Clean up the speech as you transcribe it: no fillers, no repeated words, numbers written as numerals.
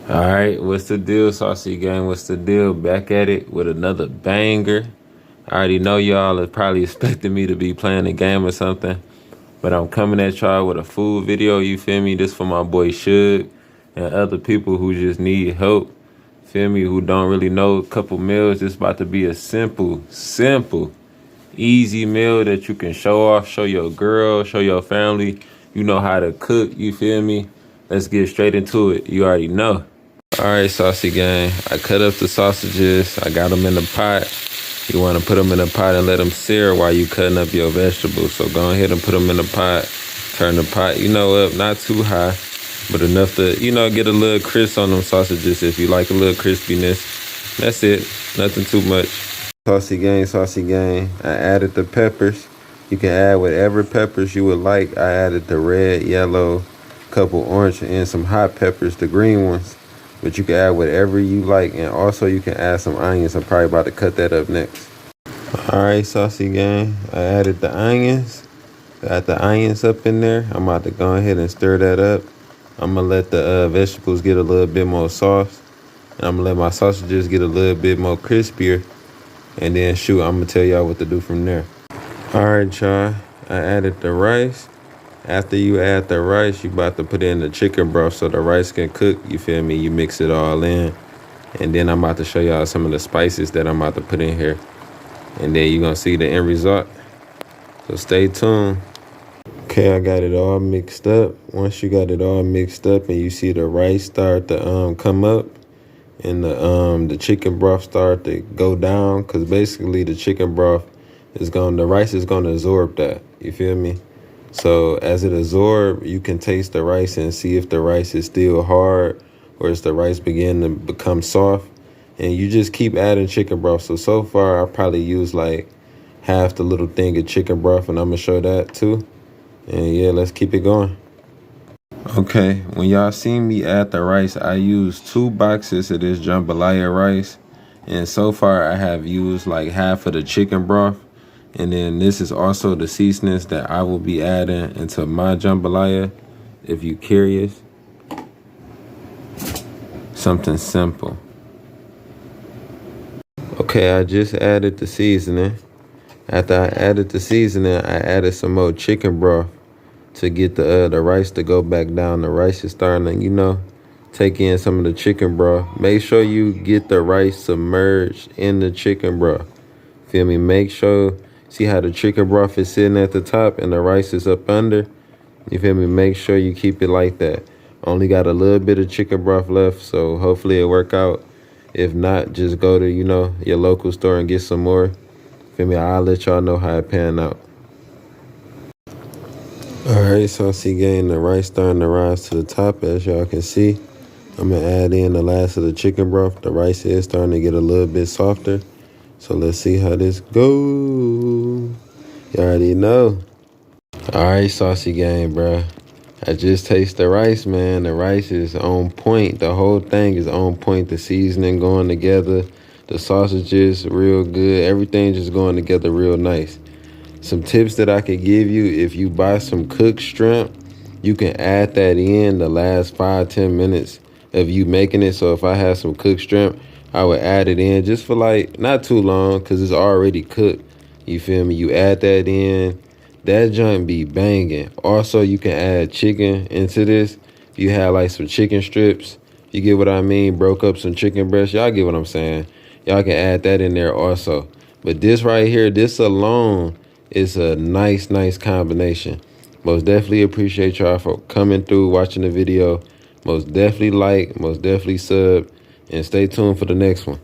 All right, what's the deal, Saucy Gang? What's the deal? Back at it with another banger. I already know y'all are probably expecting me to be playing a game or something, but I'm coming at y'all with a food video, you feel me? This for my boy Suge and other people who just need help, feel me, who don't really know a couple meals. This about to be a simple, easy meal that you can show off, show your girl, show your family. You know how to cook, you feel me? Let's get straight into it. You already know. All right, Saucy Gang. I cut up the sausages. I got them in the pot. You want to put them in the pot and let them sear while you cutting up your vegetables. So go ahead and put them in the pot. Turn the pot, up, not too high, but enough to, get a little crisp on them sausages if you like a little crispiness. That's it. Nothing too much. Saucy Gang, Saucy Gang. I added the peppers. You can add whatever peppers you would like. I added the red, yellow, couple orange, and some hot peppers, the green ones. But you can add whatever you like, and also you can add some onions. I'm probably about to cut that up next. All right, Saucy Gang. I added the onions. Got the onions up in there. I'm about to go ahead and stir that up. I'm going to let the vegetables get a little bit more soft. And I'm going to let my sausages get a little bit more crispier. And then, I'm going to tell y'all what to do from there. All right, y'all. I added the rice. After you add the rice, you about to put in the chicken broth so the rice can cook. You feel me? You mix it all in. And then I'm about to show y'all some of the spices that I'm about to put in here. And then you're going to see the end result. So stay tuned. Okay, I got it all mixed up. Once you got it all mixed up and you see the rice start to come up and the chicken broth start to go down, because basically the chicken broth the rice is going to absorb that. You feel me? So as it absorbs, you can taste the rice and see if the rice is still hard or is the rice begin to become soft. And you just keep adding chicken broth. So far, I probably used like half the little thing of chicken broth, and I'm going to show that too. And yeah, let's keep it going. Okay, when y'all see me add the rice, I used 2 boxes of this jambalaya rice. And so far, I have used like half of the chicken broth. And then this is also the seasonings that I will be adding into my jambalaya. If you're curious, something simple. Okay, I just added the seasoning. After I added the seasoning, I added some more chicken broth to get the rice to go back down. The rice is starting to, take in some of the chicken broth. Make sure you get the rice submerged in the chicken broth. Feel me? Make sure. See how the chicken broth is sitting at the top and the rice is up under? You feel me? Make sure you keep it like that. Only got a little bit of chicken broth left, so hopefully it'll work out. If not, just go to, your local store and get some more. Feel me? I'll let y'all know how it pan out. All right, Saucy Gang, the rice starting to rise to the top, as y'all can see. I'm going to add in the last of the chicken broth. The rice is starting to get a little bit softer. So let's see how this goes. You already know. All right, Saucy Gang, bro. I just taste the rice, man. The rice is on point. The whole thing is on point. The seasoning going together. The sausages real good. Everything just going together real nice. Some tips that I could give you: if you buy some cooked shrimp, you can add that in the last 5-10 minutes of you making it. So if I had some cooked shrimp, I would add it in just for like not too long, because it's already cooked. You feel me? You add that in. That joint be banging. Also, you can add chicken into this. If you have like some chicken strips, you get what I mean? Broke up some chicken breast. Y'all get what I'm saying? Y'all can add that in there also. But this right here, this alone is a nice combination. Most definitely appreciate y'all for coming through, watching the video. Most definitely like, most definitely sub. And stay tuned for the next one.